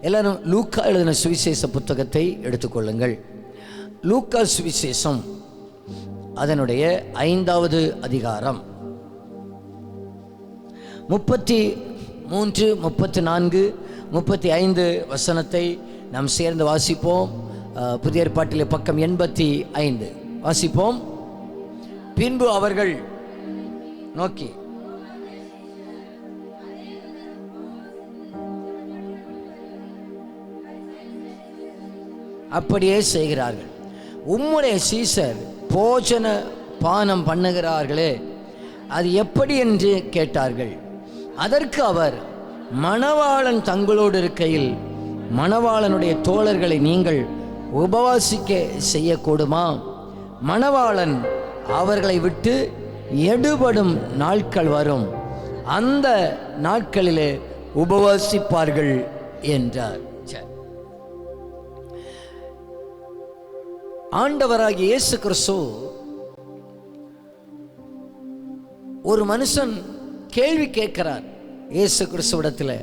எல்லாரும் லூக்கா எழுதின சுவிசேஷ புத்தகத்தை எடுத்துக்கொள்ளுங்கள். லூக்கா சுவிசேஷம் அதனுடைய 5வது அதிகாரம் 33, 34, 35 வசனத்தை நாம் சேர்ந்து வாசிப்போம். புதிய ஏற்பாட்டிலே பக்கம் 85 வாசிப்போம். பின்பு அவர்கள் நோக்கி அப்படியே செய்கிறார்கள். உம்முடைய சீசர் போஜன பானம் பண்ணுகிறார்களே, அது எப்படி என்று கேட்டார்கள். அதற்கு அவர், மணவாளன் தங்களோடு இருக்கையில் மணவாளனுடைய தோழர்களை நீங்கள் உபவாசிக்க செய்யக்கூடுமா? மணவாளன் அவர்களை விட்டு எடுபடும் நாட்கள் வரும், அந்த நாட்களிலே உபவாசிப்பார்கள் என்றார். ஆண்டவராகிய இயேசு கிறிஸ்து ஒரு மனுஷன் கேள்வி கேட்கிறார் இயேசு கிறிஸ்துவிடத்தில்.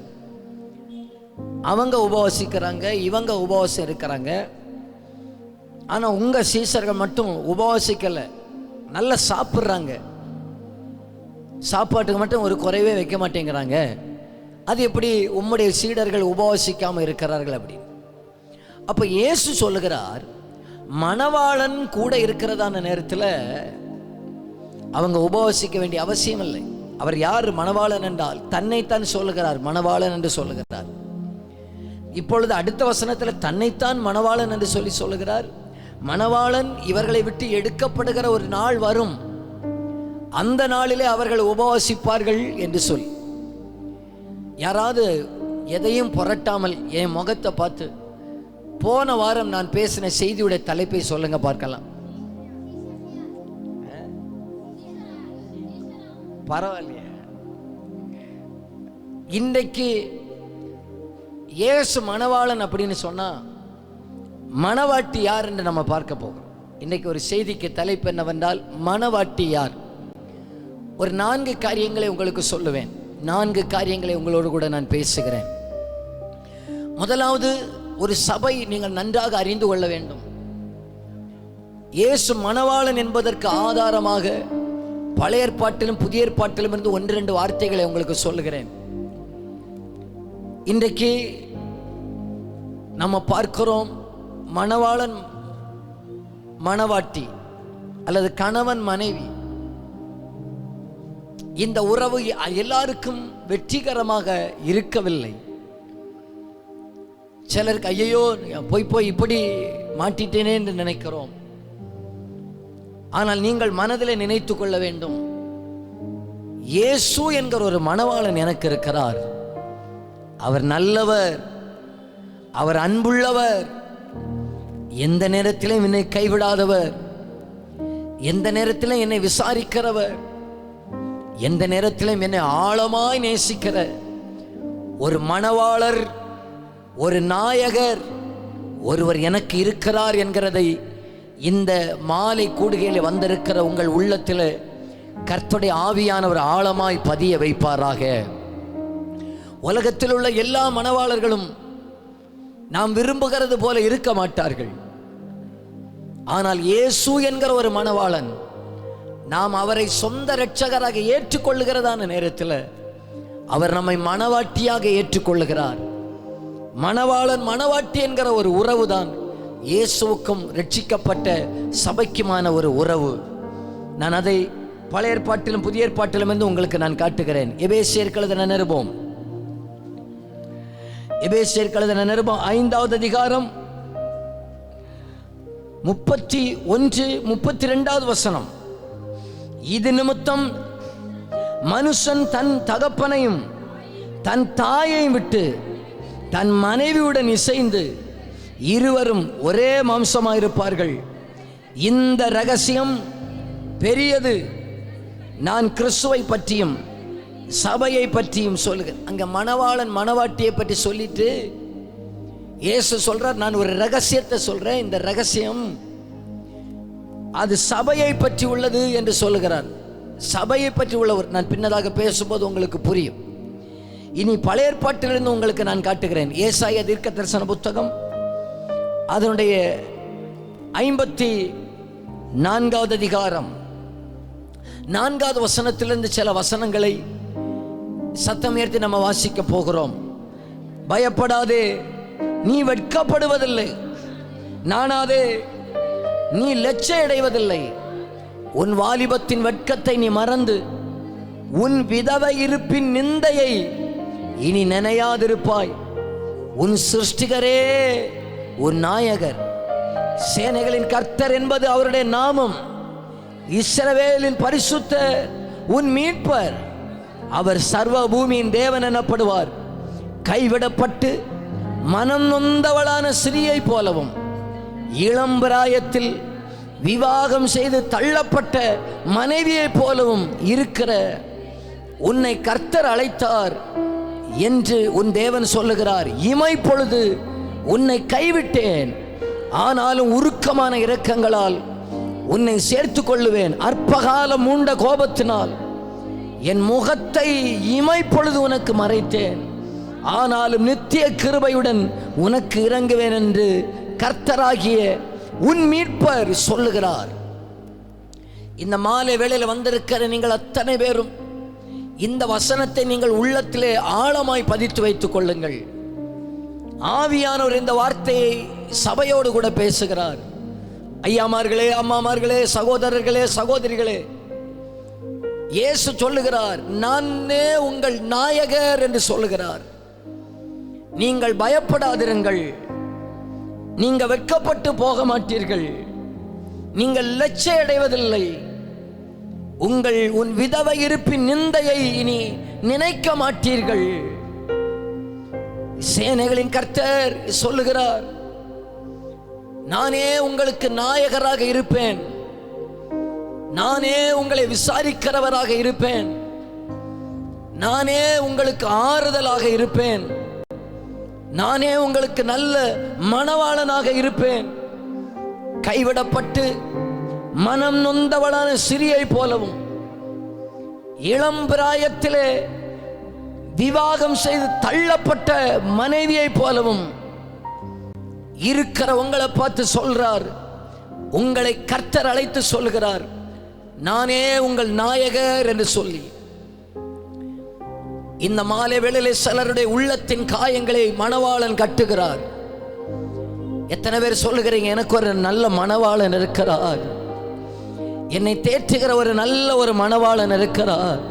அவங்க உபவாசிக்கிறாங்க, இவங்க உபவாசம் இருக்கிறாங்க. ஆனால் உங்கள் சீசர்கள் மட்டும் உபவாசிக்கலை, நல்லா சாப்பிட்றாங்க, சாப்பாட்டுக்கு மட்டும் ஒரு குறைவே வைக்க மாட்டேங்கிறாங்க. அது எப்படி உம்முடைய சீடர்கள் உபவாசிக்காமல் இருக்கிறார்கள் அப்படின்னு? அப்போ இயேசு சொல்லுகிறார், மணவாளன் கூட இருக்கிறதான நேரத்தில் அவங்க உபவாசிக்க வேண்டிய அவசியம் இல்லை. அவர் யார்? மணவாளன் என்றால் தன்னைத்தான் சொல்லுகிறார், மணவாளன் என்று சொல்லுகிறார். இப்பொழுது அடுத்த வசனத்தில் தன்னைத்தான் மணவாளன் என்று சொல்லுகிறார். மணவாளன் இவர்களை விட்டு எடுக்கப்படுகிற ஒரு நாள் வரும், அந்த நாளிலே அவர்கள் உபவாசிப்பார்கள் என்று சொல்லி. யாராவது எதையும் புரட்டாமல் என் முகத்தை பார்த்து போன வாரம் நான் பேசின செய்தியுடைய தலைப்பை சொல்லுங்க பார்க்கலாம். பரவாயில்லையே. இன்றைக்கு இயேசு மணவாளன் அப்படின்னு சொன்னா மணவாட்டி யார் என்று நம்ம பார்க்க போகிறோம். இன்றைக்கு ஒரு செய்திக்கு தலைப்பு என்னவென்றால், மணவாட்டி யார்? ஒரு 4 காரியங்களை உங்களுக்கு சொல்லுவேன். 4 காரியங்களை உங்களோடு கூட நான் பேசுகிறேன். முதலாவது, ஒரு சபை நீங்கள் நன்றாக அறிந்து கொள்ள வேண்டும். இயேசு மணவாளன் என்பதற்கு ஆதாரமாக பழைய ஏற்பாட்டிலும் புதிய ஏற்பாட்டிலும் இருந்து 1-2 வார்த்தைகளை உங்களுக்கு சொல்லுகிறேன். இன்றைக்கு நம்ம பார்க்கிறோம், மணவாளன் மணவாட்டி அல்லது கணவன் மனைவி, இந்த உறவு எல்லாருக்கும் வெற்றிகரமாக இருக்கவில்லை. சிலருக்கு ஐயோ போய் இப்படி மாட்டிட்டேனே என்று நினைக்கிறோம். ஆனால் நீங்கள் மனதில் நினைத்து கொள்ள வேண்டும், இயேசு என்கிற ஒரு மணவாளன் எனக்கு இருக்கிறார். அவர் நல்லவர், அவர் அன்புள்ளவர், எந்த நேரத்திலும் என்னை கைவிடாதவர், எந்த நேரத்திலும் என்னை விசாரிக்கிறவர், எந்த நேரத்திலும் என்னை ஆழமாய் நேசிக்கிற ஒரு மணவாளர், ஒரு நாயகர் ஒருவர் எனக்கு இருக்கிறார் என்கிறதை இந்த மாலை கூடுகையில் வந்திருக்கிற உங்கள் உள்ளத்தில் கர்த்தருடைய ஆவியானவர் ஆழமாய் பதிய வைப்பாராக. உலகத்தில் உள்ள எல்லா மணவாளர்களும் நாம் விரும்புகிறது போல இருக்க மாட்டார்கள். ஆனால் இயேசு என்கிற ஒரு மணவாளன், நாம் அவரை சொந்த இரட்சகராக ஏற்றுக்கொள்ளுகிறதான நேரத்தில் அவர் நம்மை மணவாட்டியாக ஏற்றுக்கொள்ளுகிறார். மணவாளன் மணவாட்டி என்கிற ஒரு உறவு தான் இயேசுவுக்கும் ரட்சிக்கப்பட்ட சபைக்குமான ஒரு உறவு. நான் அதை பழைய ஏற்பாட்டிலும் புதிய ஏற்பாட்டிலும் இருந்து உங்களுக்கு நான் காட்டுகிறேன். எபேசியர் எழுதின நிருபம், எபேசியர் எழுதின நிருபம் 5வது அதிகாரம் 31, 32வது வசனம். இது நிமித்தம் மனுஷன் தன் தகப்பனையும் தன் தாயையும் விட்டு தன் மனைவியுடன் இசைந்து இருவரும் ஒரே மாம்சமாயிருப்பார்கள். இந்த ரகசியம் பெரியது. நான் கிறிஸ்துவை பற்றியும் சபையை பற்றியும் சொல்லுகிறேன். அங்க மணவாளன் மணவாட்டியை பற்றி சொல்லிட்டு இயேசு சொல்றார், நான் ஒரு ரகசியத்தை சொல்றேன், இந்த ரகசியம் அது சபையை பற்றி உள்ளது என்று சொல்லுகிறார். சபையை பற்றி உள்ளவர் நான் பின்னதாக பேசும்போது உங்களுக்கு புரியும். இனி பழைய ஏற்பாட்டிலிருந்து உங்களுக்கு நான் காட்டுகிறேன். ஏசாயா தீர்க்க தரிசன புத்தகம் அதனுடைய 54வது அதிகாரம் 4வது வசனத்திலிருந்து சில வசனங்களை சத்தம் உயர்த்தி நம்ம வாசிக்க போகிறோம். பயப்படாதே, நீ வெட்கப்படுவதில்லை. நானாதே, நீ லட்சை அடைவதில்லை. உன் வாலிபத்தின் வெட்கத்தை நீ மறந்து உன் விதவை இருப்பின் நிந்தையை இனி நினையாதிருப்பாய். உன் சிருஷ்டிகரே உன் நாயகர், சேனைகளின் கர்த்தர் என்பது அவருடைய நாமம். இஸ்ரவேலின் பரிசுத்தர் உன் மீட்பர். அவர் சர்வ பூமியின் தேவன் எனப்படுவார். கைவிடப்பட்டு மனம் நொந்தவளான ஸ்திரீயை போலவும் இளம்பிராயத்தில் விவாகம் செய்து தள்ளப்பட்ட மனைவியை போலவும் இருக்கிற உன்னை கர்த்தர் அழைத்தார் என்று உன் தேவன் சொல்லுகிறார். இமைப்பொழுது உன்னை கைவிட்டேன், ஆனாலும் உருக்கமான இரக்கங்களால் உன்னை சேர்த்து கொள்ளுவேன். அற்பகாலம் மூண்ட கோபத்தினால் என் முகத்தை இமைப்பொழுது உனக்கு மறைத்தேன், ஆனாலும் நித்திய கிருபையுடன் உனக்கு இறங்குவேன் என்று கர்த்தராகிய உன் மீட்பர் சொல்லுகிறார். இந்த மாலை வேளையில் வந்திருக்கிற நீங்கள் அத்தனை பேரும் இந்த வசனத்தை நீங்கள் உள்ளத்திலே ஆழமாய் பதித்து வைத்துக் கொள்ளுங்கள். ஆவியானவர் இந்த வார்த்தையை சபையோடு கூட பேசுகிறார். ஐயாமார்களே, அம்மாமார்களே, சகோதரர்களே, சகோதரிகளே, இயேசு சொல்லுகிறார், நானே உங்கள் நாயகர் என்று சொல்லுகிறார். நீங்கள் பயப்படாதிருங்கள், நீங்க வெட்கப்பட்டு போக மாட்டீர்கள், நீங்கள் லட்சை அடைவதில்லை. உன் விதவை இருப்பின் நிந்தையை இனி நினைக்க மாட்டீர்கள். சேனைகளின் கர்த்தர் சொல்லுகிறார், நானே உங்களுக்கு நாயகராக இருப்பேன், நானே உங்களை விசாரிக்கிறவராக இருப்பேன், நானே உங்களுக்கு ஆறுதலாக இருப்பேன், நானே உங்களுக்கு நல்ல மணவாளனாக இருப்பேன். கைவிடப்பட்டு மனம் நொந்தவளான சிறியை போலவும் இளம் பிராயத்திலே விவாகம் செய்து தள்ளப்பட்ட மனைவியை போலவும் இருக்கிற உங்களை பார்த்து சொல்றார். உங்களை கர்த்தர் அழைத்து சொல்கிறார், நானே உங்கள் நாயகர் என்று சொல்லி. இந்த மாலை வேளையிலே சிலருடைய உள்ளத்தின் காயங்களை மணவாளன் கட்டுகிறார். எத்தனை பேர் சொல்லுகிறீங்க, எனக்கு ஒரு நல்ல மணவாளன் இருக்கிறார், என்னை தேற்றுகிற ஒரு நல்ல ஒரு மணவாளன் இருக்கிறார்.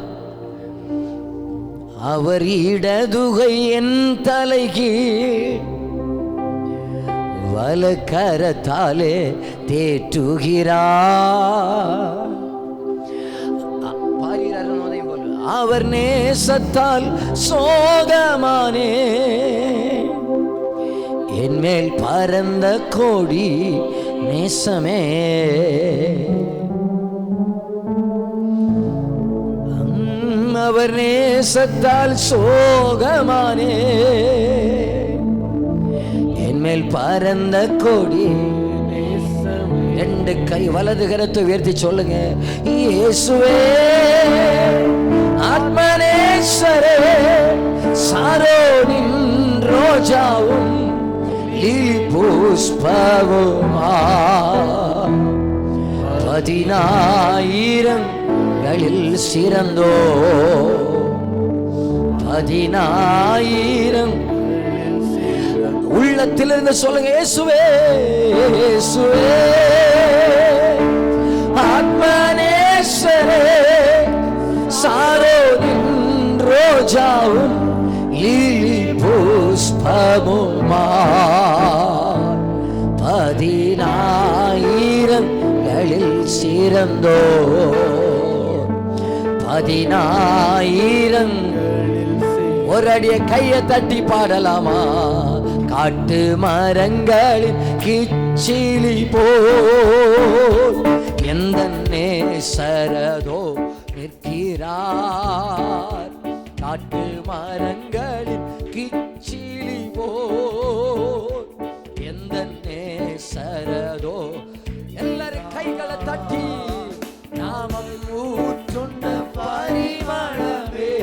அவர் இடதுகை என் தலைக்கு வலக்கரத்தாலே தேற்றுகிறார். அவர் நேசத்தால் சோகமானே, என் மேல் பரந்த கோடி நேசமே. அவர் நேசத்தால் சோகமானே, என் மேல் பரந்த கோடி நேசமே. ரெண்டு கை வலது கரத்தை உயர்த்தி சொல்லுங்க, இயேசுவே ஆத்மநேசரே, சாரோனின் ரோஜாவும் லிலி புஷ்பவுமா, 10,000களில் சிறந்தோ, 10,000 உள்ளத்திலிருந்து சொல்லுங்க, இயேசுவே இயேசுவே ஆத்மநேசரே, சாரோனின் ரோஜாவும் லிலி புஷ்பமுமா, 10,000களில் சிறந்தோ, 10,000. ஒரு அடிய கையை தட்டி பாடலாமா? காட்டு மரங்களின் கிச்சிலி போல் எந்த நேசரதோ நிற்கிறார். காட்டு மரங்களின் கிச்சிலி போல் எந்த நேசரதோ. எல்லாரும் கைகளை தட்டி நாமம் ஊற்றுண்ட பரிமளமே,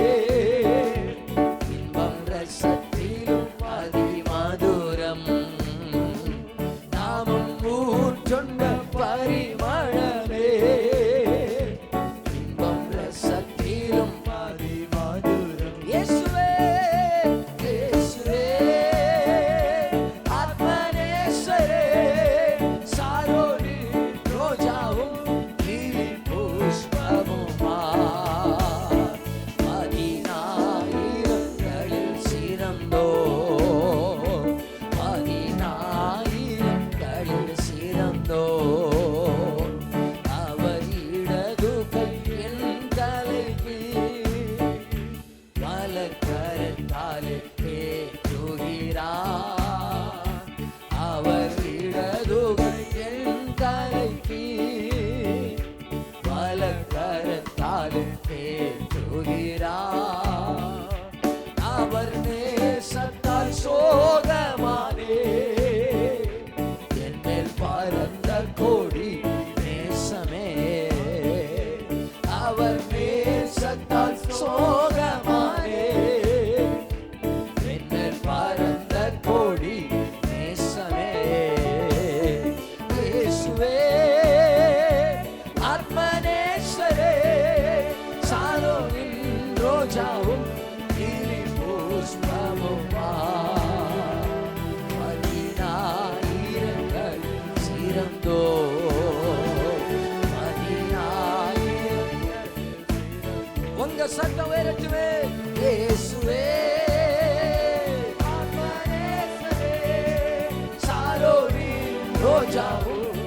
ரோஜாவும்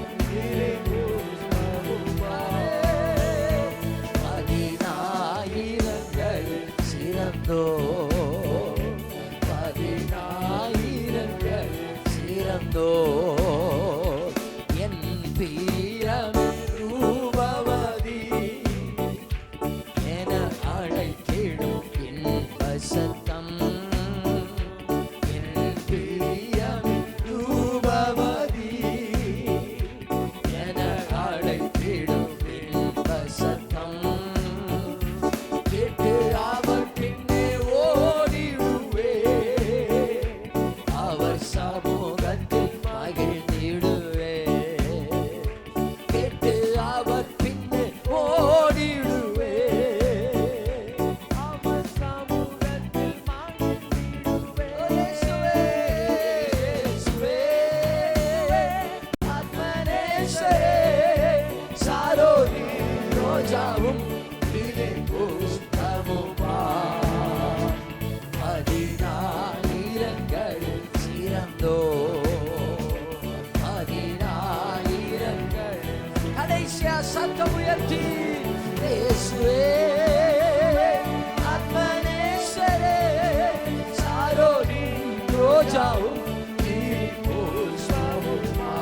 பதினாயிரங்கள் சிறந்தோ, பதினாயிரங்கள் சிறந்தோ, என் பிரியம் ரூபவதி என அழைத்திடும் இன்ப சத்தம், என் பிரியம் ரூபவதி என அழைத்திடும் இன்ப சத்தம், கேட்டு அவர் பின்னே ஓடிடுவே, அவர் சமூகத்தில் மகிழ்ந்திடுவே, கேட்டு அவர் பின்னே ஓடிடுவே, அவர் சமூகத்தில் மகிழ்ந்திடுவே. இயேசுவே, இயேசுவே, ஆத்மநேசரே, சாரோனி ரோஜாவும் இலே புஷ்பமுமா, பதினாயிரங்கள் சிறந்தோ, பதினாயிரங்கள். கடைசியா சத்தம் உயர்த்தி இயேசுவே, ஆத்மநேசரே, சாரோனி ரோஜாவும் இலே புஷ்பமுமா,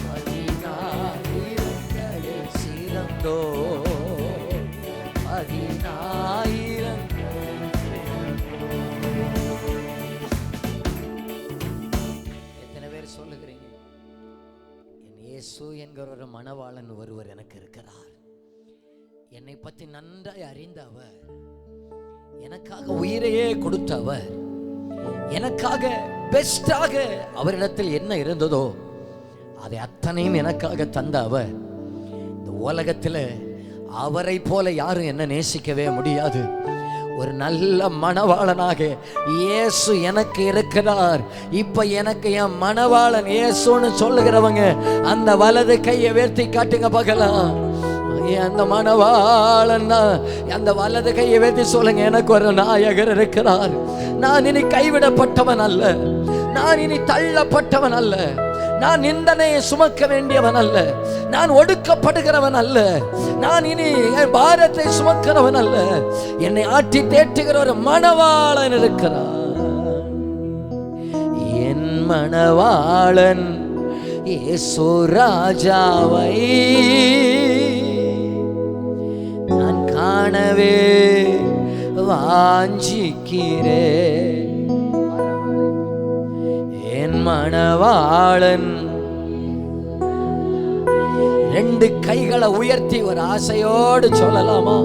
பதினாயிரங்கள் சிறந்தோ, பதினாயிரங்கள். எத்தனை பேர் சொல்லுகிறீங்க, என் இயேசு என்கிற ஒரு மணவாளன் ஒருவர் எனக்கு இருக்கிறார், என்னை பற்றி நன்றாய் அறிந்தவர், எனக்காக உயிரையே கொடுத்தவர், எனக்காக பெஸ்டாக அவரிடத்தில் என்ன இருந்ததோ அதை அத்தனையும் எனக்காக தந்த அவர். இந்த உலகத்தில் அவரை போல யாரும் என்ன நேசிக்கவே முடியாது. ஒரு நல்ல மணவாளனாக இயேசு எனக்கு இருக்கிறார். இப்ப எனக்கு என் மணவாளன் இயேசுன்னு சொல்லுகிறவங்க அந்த வலது கையை உயர்த்தி காட்டுங்க பார்க்கலாம். அந்த மணவாளன் அந்த வலது கையை உயர்த்தி சொல்லுங்க, எனக்கு ஒரு நாயகர் இருக்கிறார். நான் இனி கைவிடப்பட்டவன் அல்ல, நான் இனி தள்ளப்பட்டவன் அல்ல, நான் நிந்தனையை சுமக்க வேண்டியவன் அல்ல, நான் ஒடுக்கப்படுகிறவன் அல்ல, நான் இனி என் பாரத்தை சுமக்கிறவன் அல்ல, என்னை ஆட்டி தேற்றுகிற ஒரு மணவாளன் இருக்கிறார். என் மணவாளன் இயேசு ராஜாவை நான் காணவே வாஞ்சிக்கிறேன். என் மணவாளன் ரெண்டு கைகளை உயர்த்தி ஒரு ஆசையோடு சொல்லலாமா?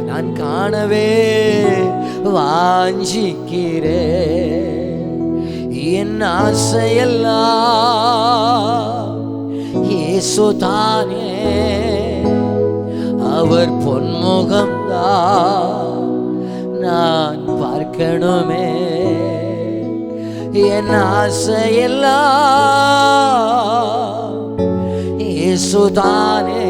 நான் காணவே வாஞ்சிக்கிறேன். என் ஆசையெல்லாம் இயேசு தானே, அவர் பொன்முகம்தான் நான் பார்க்கணுமே. என் ஆசையெல்லாம் இயேசுதானே,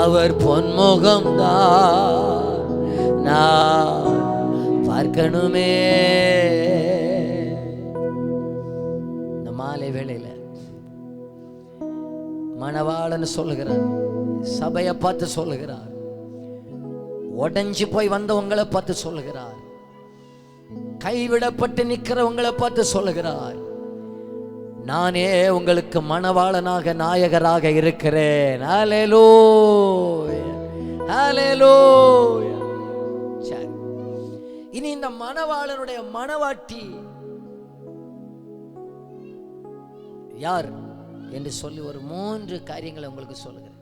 அவர் பொன்முகம்தான் நான் பார்க்கணுமே. இந்த மாலை வேளையில மணவாளன் சொல்லுகிறார், சபையை பார்த்து சொல்லுகிறார், உடைஞ்சு போய் வந்தவங்களை பார்த்து சொல்லுகிறார், கைவிடப்பட்டு நிற்கிறவங்களை பார்த்து சொல்லுகிறார், நானே உங்களுக்கு மணவாளனாக நாயகராக இருக்கிறேன். ஹல்லேலூயா, ஹல்லேலூயா. சரி, இனி இந்த மணவாளனுடைய மணவாட்டி யார் என்று சொல்லி ஒரு 3 காரியங்களை உங்களுக்கு சொல்லுகிறேன்.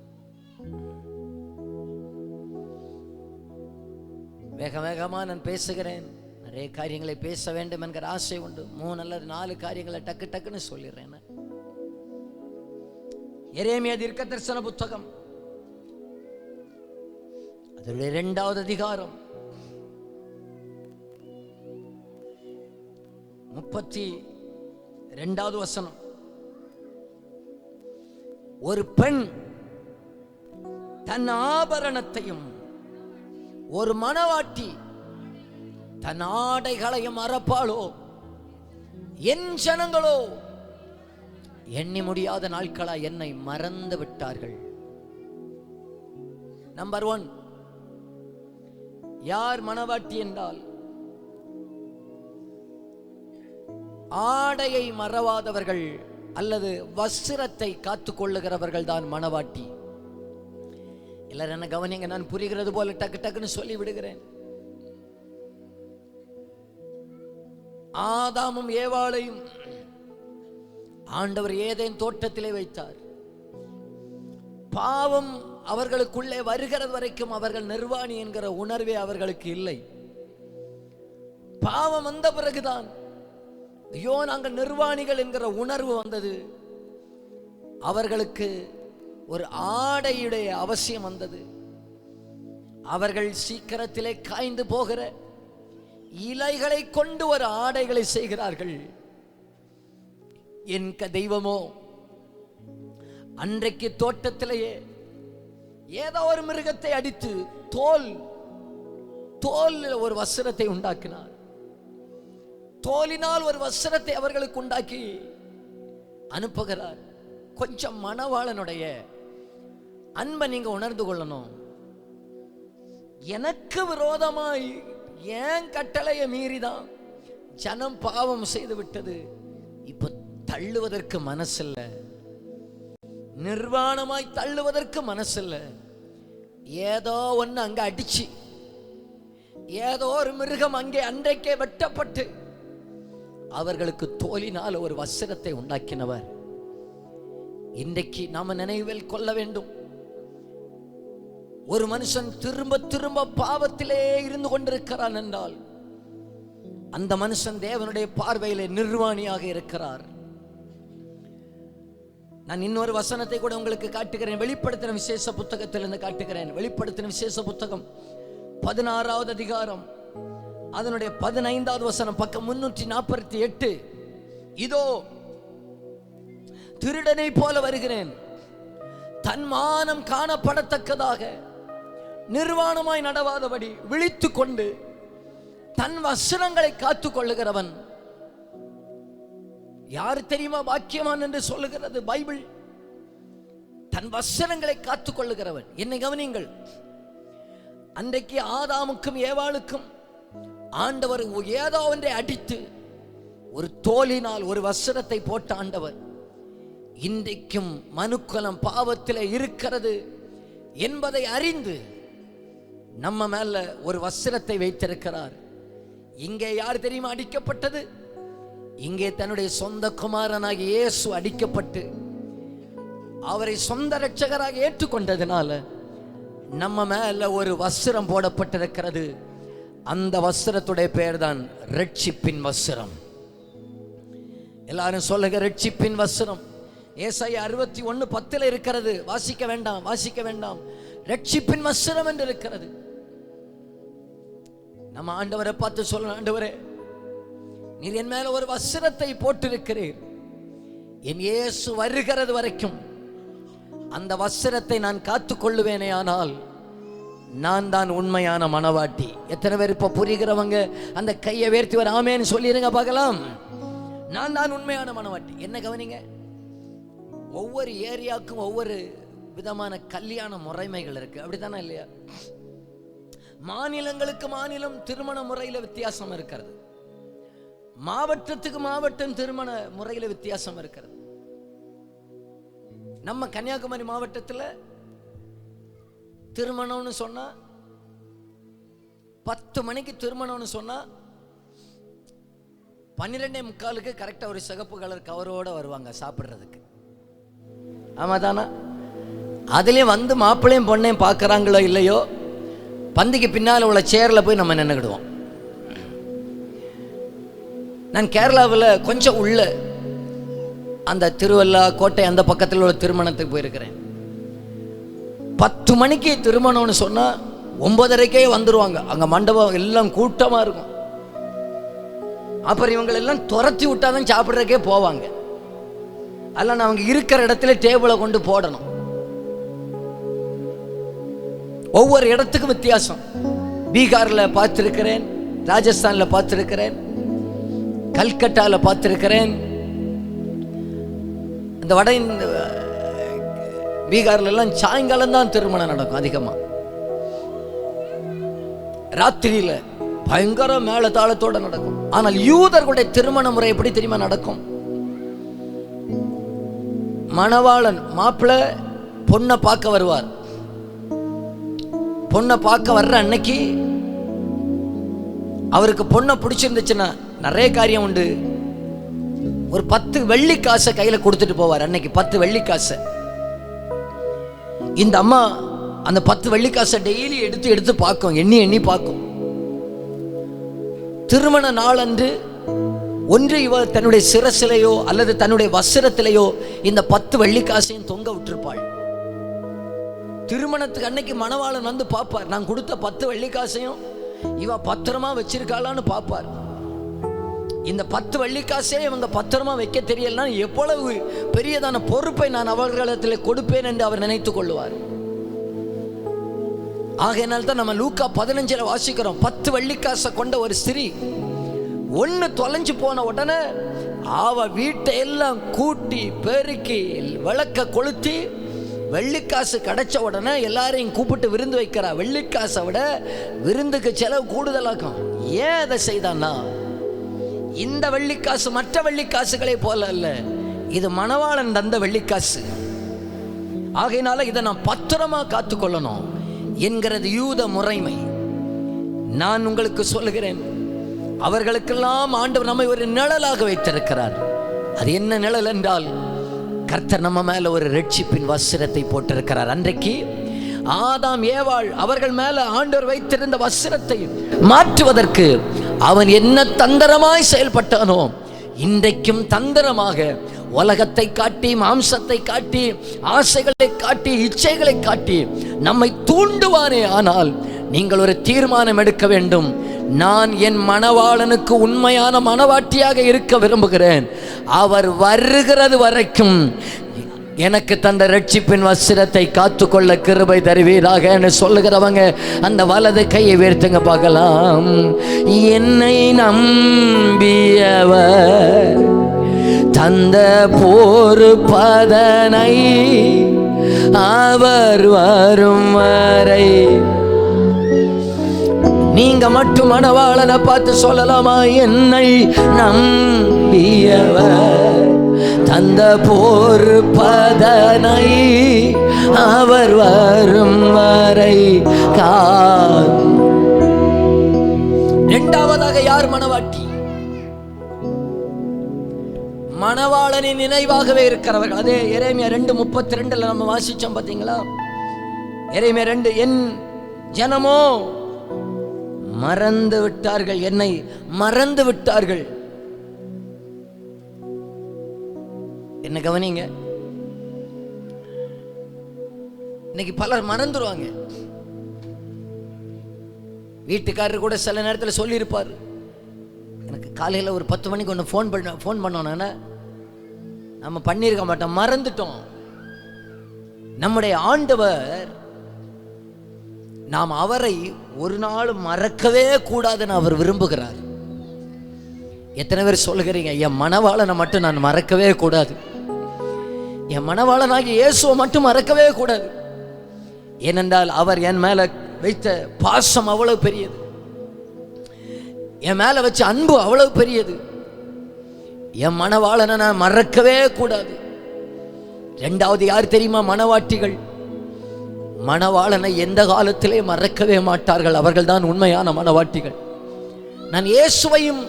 வேக வேகமா நான் பேசுகிறேன், நிறைய காரியங்களை பேச வேண்டும் என்கிற ஆசை உண்டு. 3 அல்லது 4 காரியங்களை டக்கு டக்குன்னு சொல்லிடுறேன். எரேமியா தீர்க்கதரிசன புத்தகம் அதனுடைய 2வது அதிகாரம் 32வது வசனம். ஒரு பெண் தன் ஆபரணத்தையும், ஒரு மணவாட்டி தன் ஆடைகளையும் மறப்பாளோ? என் ஜனங்களோ எண்ணி முடியாத நாட்களா என்னை மறந்து விட்டார்கள். நம்பர் 1, யார் மணவாட்டி என்றால் ஆடையை மறவாதவர்கள் அல்லது வஸ்திரத்தை காத்துக் கொள்ளுகிறவர்கள் தான் மணவாட்டி. எல்லாரும் என்ன கவனிங்க, நான் புரிகிறது போல டக்கு டக்குன்னு சொல்லி விடுகிறேன். ஆதாமும் ஏவாளையும் ஆண்டவர் ஏதேன் தோட்டத்திலே வைத்தார். பாவம் அவர்களுக்குள்ளே வருகிறது வரைக்கும் அவர்கள் நிர்வாணி என்கிற உணர்வே அவர்களுக்கு இல்லை. பாவம் வந்த பிறகுதான் ஐயோ நாங்கள் நிர்வாணிகள் என்கிற உணர்வு வந்தது. அவர்களுக்கு ஒரு ஆடையுடைய அவசியம் வந்தது. அவர்கள் சீக்கிரத்திலே காய்ந்து போகிற இலைகளை கொண்டு ஒரு ஆடைகளை செய்கிறார்கள். என் தெய்வமோ அன்றைக்கு தோட்டத்திலேயே ஏதோ ஒரு மிருகத்தை அடித்து தோல் ஒரு வஸ்திரத்தை உண்டாக்கினார். தோலினால் ஒரு வஸ்திரத்தை அவர்களுக்கு உண்டாக்கி அனுப்புகிறார். கொஞ்சம் மணவாளனுடைய அன்பை நீங்க உணர்ந்து கொள்ளணும். எனக்கு விரோதமாய் ஏன் கட்டளையை மீறிதான் ஜனம் பாவம் செய்து விட்டது. இப்ப தள்ளுவதற்கு மனசில்ல, நிர்வாணமாய் தள்ளுவதற்கு மனசில்ல. ஏதோ ஒன்று அங்க அடிச்சு, ஏதோ ஒரு மிருகம் அங்கே அன்றைக்கே வெட்டப்பட்டு அவர்களுக்கு தோலினால் ஒரு வஸ்திரத்தை உண்டாக்கினவர் இன்றைக்கு நாம நினைவில் கொள்ள வேண்டும். ஒரு மனுஷன் திரும்ப திரும்ப பாவத்திலே இருந்து கொண்டிருக்கிறான் என்றால் அந்த மனுஷன் தேவனுடைய பார்வையிலே நிர்வாணியாக இருக்கிறார். நான் இன்னொரு வசனத்தை கூட உங்களுக்கு காட்டுகிறேன். வெளிப்படுத்தின விசேஷ புத்தகத்திலிருந்து காட்டுகிறேன். வெளிப்படுத்தின விசேஷ புத்தகம் 16வது அதிகாரம் அதனுடைய 15வது வசனம், பக்கம் 348. இதோ திருடனை போல வருகிறேன், தன் மானம் காணப்படத்தக்கதாக நிர்வாணமாய் நடவாதபடி விழித்துக் கொண்டு தன் வஸ்திரங்களை காத்துக் கொள்ளுகிறவன் யாரு தெரியுமா? பாக்கியவான் என்று சொல்லுகிறது பைபிள். தன் வஸ்திரங்களை காத்துக் கொள்ளுகிறவன். என்னை கவனியுங்கள், அன்றைக்கு ஆதாமுக்கும் ஏவாளுக்கும் ஆண்டவர் ஏதோ ஒன்றை அடித்து ஒரு தோலினால் ஒரு வஸ்திரத்தை போட்ட ஆண்டவர் இன்றைக்கும் மனுக்குலம் பாவத்தில் இருக்கிறது என்பதை அறிந்து நம்ம மேல ஒரு வஸ்திரத்தை வைத்திருக்கிறார். இங்கே யார் தெரியுமா அடிக்கப்பட்டது? இங்கே தன்னுடைய சொந்த குமாரனாகிய இயேசு அடிக்கப்பட்டு அவரை சொந்த இரட்சகராக ஏற்றுக்கொண்டதுனால நம்ம மேல ஒரு வஸ்திரம் போடப்பட்டிருக்கிறது. அந்த வஸ்திரத்துடைய பெயர் தான் ரட்சிப்பின் வஸ்திரம். எல்லாரும் சொல்லுங்க, ரட்சிப்பின் வஸ்திரம். ஏசாயா 61:10 இருக்கிறது. வாசிக்க வேண்டாம். ரட்சிப்பின் வஸ்திரம் என்று இருக்கிறது. நம்ம ஆண்டவரை பார்த்து சொல்லணும், ஆண்டவரே நீர் என் மேல ஒரு வஸ்திரத்தை போட்டிருக்கிறீர். என் இயேசு வருகிறது வரைக்கும் அந்த வஸ்திரத்தை நான் காத்துக் கொள்ளுவேனே, ஆனால் நான் தான் உண்மையான மணவாட்டி. எத்தனை பேர் இப்ப புரிகிறவங்க அந்த கையை வேர்த்தி வர ஆமேன்னு சொல்லிருங்க பார்க்கலாம். நான் தான் உண்மையான மணவாட்டி. என்ன கவனிங்க, ஒவ்வொரு ஏரியாவுக்கும் ஒவ்வொரு விதமான கல்யாண முறைமைகள் இருக்கு, அப்படித்தானே இல்லையா? மாநிலங்களுக்கு மாநிலம் திருமண முறையில வித்தியாசம் இருக்கிறது. மாவட்டத்துக்கு மாவட்டம் திருமண முறையில வித்தியாசம் இருக்கிறது. நம்ம கன்னியாகுமரி மாவட்டத்தில் திருமணம்னு சொன்னா 10 மணிக்கு திருமணம்னு சொன்னா 12:45 கரெக்டா ஒரு சிகப்பு கலர் கவரோட வருவாங்க சாப்பிடுறதுக்கு. ஆமா தானா? அதுலயும் வந்து மாப்பிள்ளையும் பொண்ணையும் பார்க்கறாங்களோ இல்லையோ, பந்திக்கு பின்னால் உள்ள சேர்ல போய் நம்ம நின்னுக்கிடுவோம். நான் கேரளாவில் கொஞ்சம் உள்ள அந்த திருவல்லா கோட்டை அந்த பக்கத்தில் உள்ள திருமணத்துக்கு போயிருக்கிறேன். 10 மணிக்கு திருமணம்னு சொன்னா 9:30 வந்துருவாங்க. அங்க மண்டபம் எல்லாம் கூட்டமா இருக்கும். அப்புறம் இவங்க எல்லாம் துரத்தி விட்டாதான் சாப்பிட்றதுக்கே போவாங்க. அதெல்லாம் அவங்க இருக்கிற இடத்துல டேபிளை கொண்டு போடணும். ஒவ்வொரு இடத்துக்கும் வித்தியாசம். பீகார்ல பார்த்திருக்கிறேன், ராஜஸ்தான்ல பார்த்திருக்கிறேன், கல்கட்டால பார்த்திருக்கிறேன். இந்த வட பீகார்ல எல்லாம் சாயங்காலம் தான் திருமணம் நடக்கும். அதிகமா ராத்திரியில பயங்கர மேல தாளத்தோட நடக்கும். ஆனால் யூதர்களுடைய திருமண முறை எப்படி தெரியுமா நடக்கும்? மணவாளன் மாப்பிள்ளை பொண்ணை பார்க்க வருவார். பொண்ணை பார்க்க வர்ற அன்னைக்கு அவருக்கு பொண்ணை பிடிச்சிருந்துச்சுன்னா நிறைய காரியம் உண்டு. ஒரு 10 வெள்ளிக்காசை கையில கொடுத்துட்டு போவார். அன்னைக்கு 10 வெள்ளிக்காசை. இந்த அம்மா அந்த 10 வெள்ளிக்காசை டெய்லி எடுத்து பார்க்கும், எண்ணி பார்க்கும். திருமண நாள் அன்று ஒன்று இவர் தன்னுடைய சிரசிலையோ அல்லது தன்னுடைய வஸ்திரத்திலேயோ இந்த 10 வெள்ளிக்காசையும் தொங்க விட்டுருப்பாள். திருமணத்துக்கு அன்னைக்கு மணவாளன் வந்து பார்ப்பார். நான் கொடுத்த 10 வெள்ளிக்காசையும் இவ பத்திரமா வச்சிருக்காளான்னு பார்ப்பார். இந்த 10 வெள்ளிக்காசே இவங்க பத்திரமா வைக்க தெரியலன்னா எவ்வளவு பெரியதான பொறுப்பை நான் அவர்களிடத்தில் கொடுப்பேன் என்று அவர் நினைத்துக் கொள்வார். ஆகையினால் தான் நம்ம லூக்கா 15 வாசிக்கிறோம். 10 வெள்ளிக்காசை கொண்ட ஒரு ஸ்திரீ ஒன்னு தொலைஞ்சு போன உடனே அவ வீட்டை எல்லாம் கூட்டி பெருக்கி விளக்க கொளுத்தி வெள்ளிக்காசு கிடைச்ச உடனே எல்லாரையும் கூப்பிட்டு விருந்து வைக்கிறா. வெள்ளிக்காசை விட விருந்துக்கு செலவு கூடுதலாக்கும். ஏன் அதை செய்தான்னா, இந்த வெள்ளிக்காசு மற்ற வெள்ளிக்காசுகளை போல அல்ல, இது மணவாளன் தந்த வெள்ளிக்காசு. ஆகையினால இதை நான் பத்திரமா காத்துக்கொள்ளணும் என்கிறது யூத முறைமை. நான் உங்களுக்கு சொல்லுகிறேன், அவர்களுக்கெல்லாம் ஆண்டவர் நம்மை ஒரு நிழலாக வைத்திருக்கிறார். அது என்ன நிழல் என்றால், கர்த்தர் நம்ம மேல ஒரு ரட்சிப்பின் வஸ்திரத்தை போட்டிருக்கிறார். அன்றைக்கு ஆதாம் ஏவாள் அவர்கள் மேல ஆண்டவர் வைத்திருந்த வஸ்திரத்தை மாற்றுவதற்கு அவன் என்ன தந்திரமாய் செயல்பட்டானோ, இன்றைக்கும் தந்திரமாக உலகத்தை காட்டி, மாம்சத்தை காட்டி, ஆசைகளை காட்டி, இச்சைகளை காட்டி நம்மை தூண்டுவானே. ஆனால் நீங்கள் ஒரு தீர்மானம் எடுக்க வேண்டும். நான் என் மணவாளனுக்கு உண்மையான மணவாட்டியாக இருக்க விரும்புகிறேன். அவர் வருகிறது வரைக்கும் எனக்கு தந்த ரட்சிப்பின் வஸ்திரத்தை காத்துக்கொள்ள கிருபை தருவீராக என்று சொல்லுகிறவங்க அந்த வலது கையை உயர்த்துங்க பார்க்கலாம். என்னை நம்பியவர் தந்த பொறுப்பதனை அவர் வரும் வரை. நீங்க மட்டும் மணவாளனை பார்த்து சொல்லலாமா? என்னை நம்பியவர் தந்த பொறுப்பதனை அவர் வரும் வரை. இரண்டாவதாக யார் மணவாட்டி? மணவாளனின் நினைவாகவே இருக்கிறவர்கள். அதே எரேமியா 2:32 நம்ம வாசிச்சோம் பார்த்தீங்களா? எரேமியா 2, என் ஜனமோ மறந்து விட்டார்கள், என்னை மறந்து விட்டார்கள். என்ன கவனிங்க, இன்னைக்கு பலர் மறந்துடுவாங்க. வீட்டுக்காரர் கூட சில நேரத்தில் சொல்லியிருப்பார், எனக்கு காலையில் ஒரு 10 மணிக்கு ஒன்று ஃபோன் பண்ணோன்னா நம்ம பண்ணியிருக்க மாட்டோம், மறந்துட்டோம். நம்முடைய ஆண்டவர், நாம் அவரை ஒரு நாள் மறக்கவே கூடாதுன்னு அவர் விரும்புகிறார். எத்தனை பேர் சொல்லுகிறீங்க, என் மணவாளனை மட்டும் நான் மறக்கவே கூடாது, என் மணவாளனாகி இயேசுவை மட்டும் மறக்கவே கூடாது. ஏனென்றால் அவர் என் மேல வைத்த பாசம் அவ்வளவு பெரியது, என் மேல வச்ச அன்பு அவ்வளவு பெரியது. என் மணவாளனை நான் மறக்கவே கூடாது. இரண்டாவது யார் தெரியுமா? மணவாட்டிகள். மணவாளனை எந்த காலத்திலே மறக்கவே மாட்டார்கள். அவர்கள் தான் உண்மையான மணவாட்டிகள். நான் இயேசுவையும்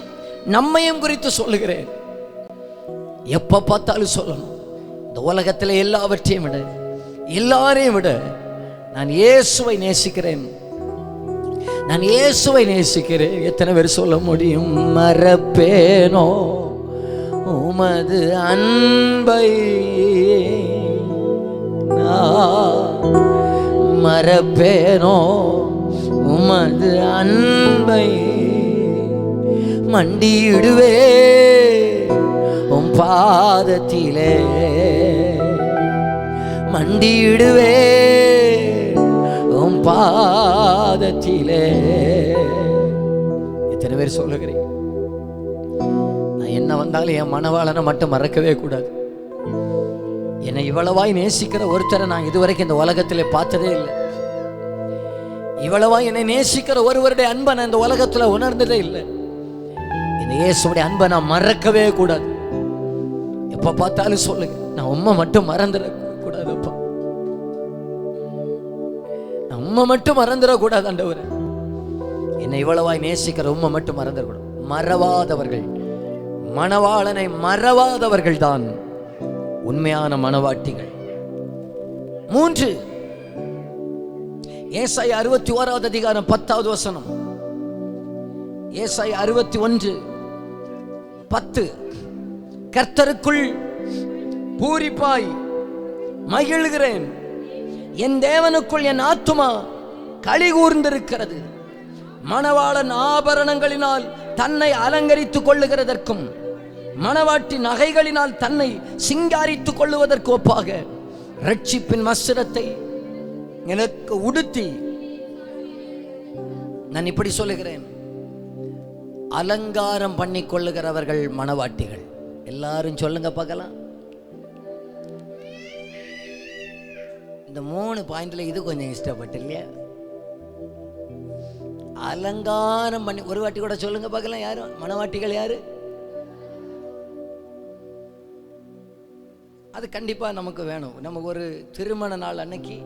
நம்மையும் குறித்து சொல்லுகிறேன். எப்ப பார்த்தாலும் சொல்லணும், இந்த உலகத்தில் எல்லாவற்றையும் விட, எல்லாரையும் விட நான் இயேசுவை நேசிக்கிறேன், நான் இயேசுவை நேசிக்கிறேன். எத்தனை பேர் சொல்ல முடியும்? மறப்பேனோ உமது அன்பை, மறப்பேனோ உமது அன்பை, மண்டியிடுவே உம் பாதத்திலே, மண்டியிடுவே உம் பாதத்திலே. எத்தனை பேர் சொல்லுகிறீங்க? என்ன வந்தாலும் என் மணவாளனை மட்டும் மறக்கவே கூடாது. என்னை இவ்வளவாய் நேசிக்கிற ஒருத்தரை நான் இதுவரைக்கும் இந்த உலகத்தில் பார்த்ததே இல்லை. இவ்வளவாய் என்னை நேசிக்கிற ஒருவருடைய அன்பை நான் இந்த உலகத்தில் உணர்ந்ததே இல்லை. இந்த இயேசுடைய அன்பை நான் மறக்கவே கூடாது. எப்ப பார்த்தாலும் சொல்லுங்க, நான் உம்மை மட்டும் மறந்துட கூடாதுப்பா, நான் உம்மை மட்டும் மறந்துடக்கூடாது ஆண்டவரே. என்னை இவ்வளவாய் நேசிக்கிற உம்மை மட்டும் மறந்துடக்கூடாது. மறவாதவர்கள், மணவாளனை மறவாதவர்கள் தான் உண்மையான மணவாட்டிகள். 3 ஏசாயா 61வது அதிகாரம் 10வது வசனம். ஏசாயா 61:10. கர்த்தருக்குள் பூரிப்பாய் மகிழ்கிறேன், என் தேவனுக்குள் என் ஆத்துமா களி கூர்ந்திருக்கிறது. மணவாளன் ஆபரணங்களினால் தன்னை அலங்கரித்துக் கொள்ளுகிறதற்கும் மணவாட்டி நகைகளினால் தன்னை சிங்காரித்துக் கொள்ளுவதற்கு ஒப்பாக ரட்சிப்பின் வஸ்திரத்தை எனக்கு உடுத்தி, நான் இப்படி சொல்லுகிறேன், அலங்காரம் பண்ணி கொள்ளுகிறவர்கள் மணவாட்டிகள். எல்லாரும் சொல்லுங்க பார்க்கலாம். இந்த 3 பாயிண்ட்ல இது கொஞ்சம் இஷ்டப்பட்டு இல்லையா? அலங்காரம் பண்ணி, ஒரு வாட்டி கூட சொல்லுங்க பார்க்கலாம். யாரும் மணவாட்டிகள் யாரு? அது கண்டிப்பா நமக்கு வேணும். நமக்கு ஒரு திருமண நாள் அன்னைக்கு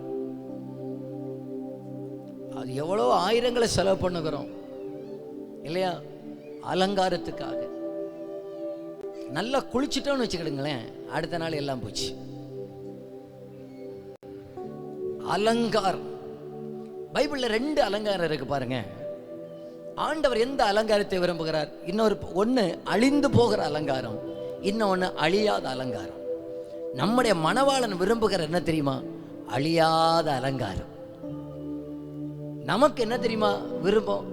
அது எவ்வளோ ஆயிரங்களை செலவு பண்ணுகிறோம் இல்லையா? அலங்காரத்துக்காக. நல்லா குளிச்சுட்டோம்னு வச்சுக்கிடுங்களேன், அடுத்த நாள் எல்லாம் போச்சு. அலங்காரம், பைபிள்ல 2 அலங்காரம் இருக்கு பாருங்க. ஆண்டவர் எந்த அலங்காரத்தை விரும்புகிறார்? ஒன்று அழிந்து போகிற அலங்காரம், இன்னொன்று அழியாத அலங்காரம். நம்முடைய மணவாளன் விரும்புகிற என்ன தெரியுமா? அழியாத அலங்காரம். நமக்கு என்ன தெரியுமா விரும்பம்?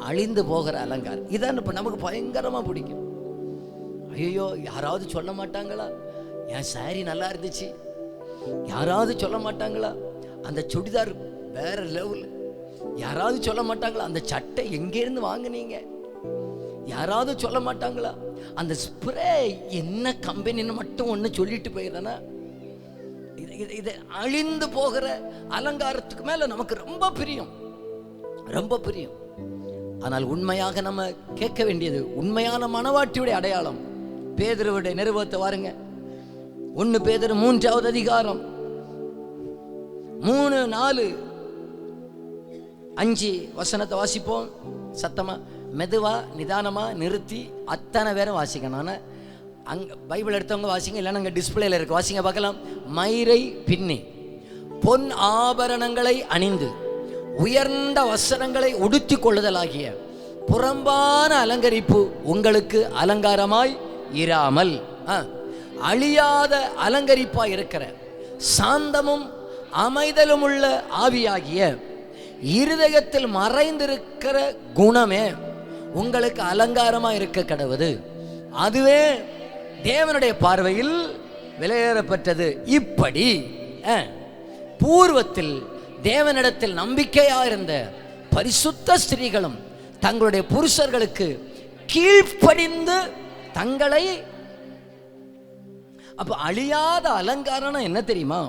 அழிந்து போகிற அலங்காரம். இதான் இப்ப நமக்கு பயங்கரமா பிடிக்கும். ஐயோ, யாராவது சொல்ல மாட்டாங்களா என் சாரி நல்லா இருந்துச்சு? யாராவது சொல்ல மாட்டாங்களா அந்த சுடிதார் வேற லெவல்? யாராவது சொல்ல மாட்டாங்களா அந்த சட்டை எங்கிருந்து வாங்குனீங்க? யாராவது சொல்ல மாட்டாங்களா அந்த ஸ்ப்ரே என்ன கம்பெனின்னு மட்டும் ஒன்று சொல்லிட்டு போயிடுறேன்னா? இது அழிந்து போகிற அலங்காரத்துக்கு மேல நமக்கு ரொம்ப பிரியம், ரொம்ப பிரியம். ஆனால் உண்மையாக நம்ம கேட்க வேண்டியது உண்மையான மணவாட்டியுடைய அடையாளம். பேதுருவுடைய நிருபத்தை வாருங்க. 1 பேதுரு 3வது அதிகாரம் 3, 4, 5 வசனத்தை வாசிப்போம். சத்தமா, மெதுவா, நிதானமா நிறுத்தி அத்தனை பேரும் வாசிக்கணும். அங்க பைபிள் எடுத்தவங்க வாசிங்க, இல்லைன்னா அங்கே டிஸ்பிளேல இருக்கு, வாசிங்க பார்க்கலாம். மயிரை பின்னி பொன் ஆபரணங்களை அணிந்து உயர்ந்த வஸ்திரங்களை உடுத்தி கொள்ளுதலாகிய புறம்பான அலங்கரிப்பு உங்களுக்கு அலங்காரமாய் இராமல் அழியாத அலங்கரிப்பாய் இருக்கிற சாந்தமும் அமைதலும் உள்ள ஆவியாகிய இருதயத்தில் மறைந்திருக்கிற குணமே உங்களுக்கு அலங்காரமா இருக்க கடவுது. அதுவே தேவனுடைய பார்வையில் விலையேறப்பட்டது. இப்படி பூர்வத்தில் தேவனிடத்தில் நம்பிக்கையா இருந்த பரிசுத்த ஸ்திரீகளும் தங்களுடைய புருஷர்களுக்கு கீழ்ப்படிந்து தங்களை. அப்ப அழியாத அலங்காரம் என்ன தெரியுமா?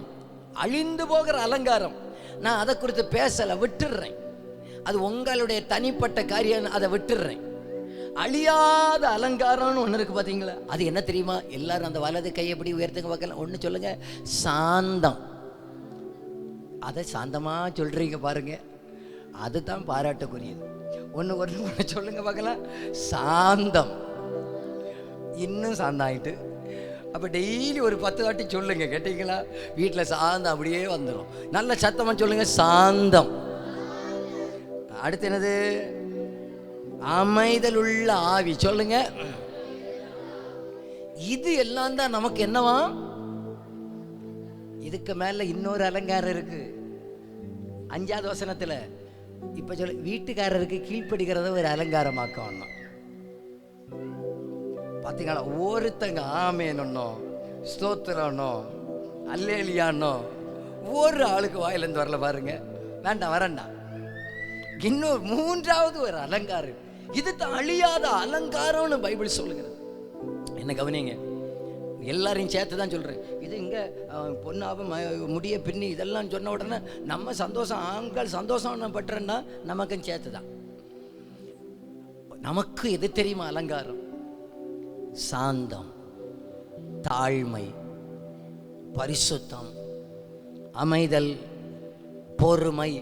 அழிந்து போகிற அலங்காரம். நான் அதை குறித்து பேசல, விட்டுடுறேன். அது உங்களுடைய தனிப்பட்ட காரியம், அதை விட்டுடுறேன். அழியாத அலங்காரம்னு ஒன்று இருக்கு பார்த்தீங்களா? அது என்ன தெரியுமா? எல்லாரும் அந்த வலது கையை எப்படி உயர்த்துங்க பார்க்கலாம். ஒன்று சொல்லுங்க, சாந்தம். அதை சாந்தமா சொல்றீங்க பாருங்க, அதுதான் பாராட்டுக்குரியது. ஒன்று சொல்லுங்க பார்க்கலாம், சாந்தம். இன்னும் சாந்தம் ஆயிட்டு. அப்போ டெய்லி ஒரு 10 வாட்டி சொல்லுங்க, கேட்டீங்களா? வீட்டில் சாந்தம் அப்படியே வந்துடும். நல்ல சத்தமாக சொல்லுங்க, சாந்தம். அடுத்து என்னது? அமைதல் உள்ள ஆவி. சொல்லுங்க. இது எல்லாம் தான் நமக்கு என்னவா? இதுக்கு மேல இன்னொரு அலங்காரம் இருக்கு. 5வது வசனத்துல இப்ப சொல்ல, வீட்டுக்காரருக்கு கீழ்ப்படுகிறத ஒரு அலங்காரமாக்கணும். பாத்தீங்களா? ஒருத்தங்க ஆமேனோ ஸ்தோத்திரனோ அல்லேலியானோ ஒரு ஆளுக்கு வாயிலிருந்து வரல பாருங்க. வேண்டாம், வரண்டா. இன்னும் 3வது ஒரு அலங்காரம். இது தான் அழியாத அலங்காரம்னு பைபிள் சொல்லுகிறது. என்ன கவனிங்க, எல்லாரையும் சேர்த்து தான் சொல்கிறேன். இது இங்கே பொண்ணாவும் முடிய பின்னி இதெல்லாம் சொன்ன உடனே நம்ம சந்தோஷம், ஆண்கள் சந்தோஷம் பட்டுறேன்னா நமக்கும் சேர்த்து தான். நமக்கு எது தெரியுமா அலங்காரம்? சாந்தம், தாழ்மை, பரிசுத்தம், அமைதல், பொறுமை.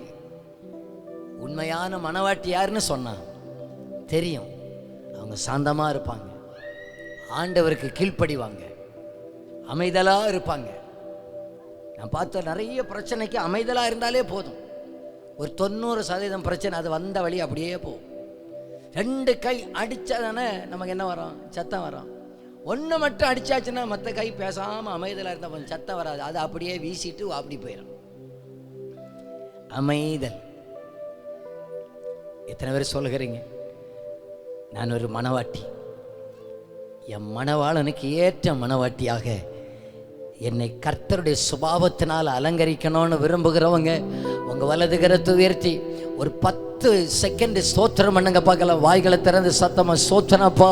உண்மையான மனவாட்டி யாருன்னு சொன்னா தெரியும். அவங்க சாந்தமாக இருப்பாங்க, ஆண்டவருக்கு கீழ்ப்படிவாங்க, அமைதலாக இருப்பாங்க. நான் பார்த்த நிறைய பிரச்சனைக்கு அமைதலாக இருந்தாலே போதும். ஒரு 90% பிரச்சனை அது வந்த வழி அப்படியே போகும். 2 கை அடித்தாதானே நமக்கு என்ன வரும்? சத்தம் வரும். 1 மட்டும் அடித்தாச்சுன்னா மற்ற கை பேசாமல் அமைதலாக இருந்தால் கொஞ்சம் சத்தம் வராது. அது அப்படியே வீசிட்டு அப்படி போயிடும். அமைதல். எத்தனை பேர் சொல்லுகிறீங்க, நான் ஒரு மனவாட்டி, என் மணவாளனுக்கு ஏற்ற மனவாட்டியாக என்னை கர்த்தருடைய சுபாவத்தினால் அலங்கரிக்கணும்னு விரும்புகிறவங்க உங்கள் வலது கரத்தை உயர்த்தி ஒரு 10 செகண்ட் ஸ்தோத்திரம் பண்ணுங்க பார்க்கலாம். வாய்களை திறந்து சத்தமாக ஸ்தோத்திரப்பா,